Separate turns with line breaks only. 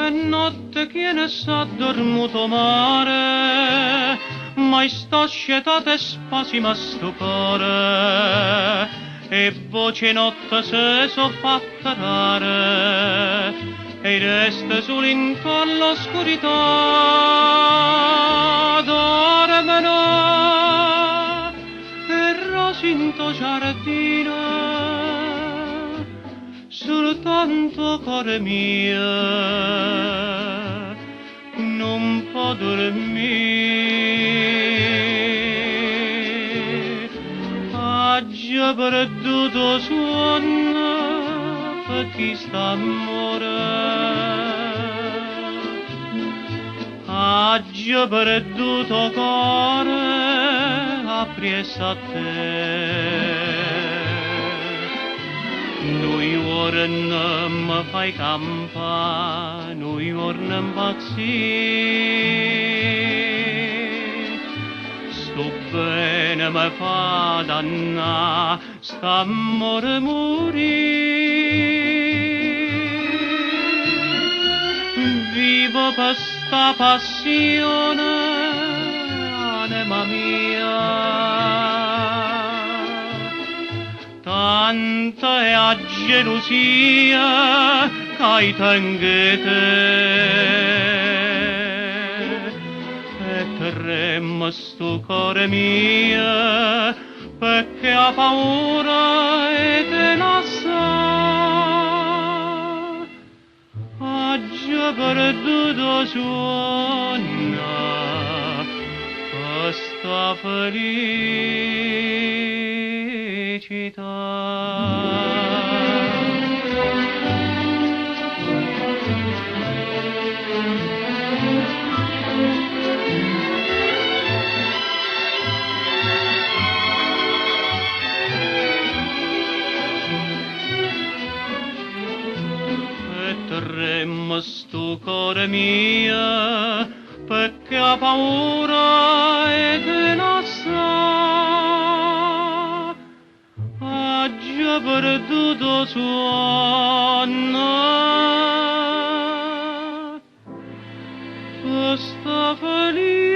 Che notte chi ne sa dormuto mare, mai sta scietate spasima sto cuore, e voce notte se so fatta rare, e resta sull'into all'oscurità, dormeno, e rosinto giardino, soltanto cuore mio non può dormire, ha già perduto sonno per chi sta amore, ha già perduto cuore appresso a te. Noi ora non fai campa, noi ora non pazzi. Sto bene mi fa danna, st'amore morì. Vivo per sta passione, anima mia. Tanta è a gelosia che tenete, e trema sto cuore mio perché ha paura e te la sa, ha già perduto sonno per sta trema sto cuore mio perché ha paura e te la sa, ha già perduto sonno, sta felice.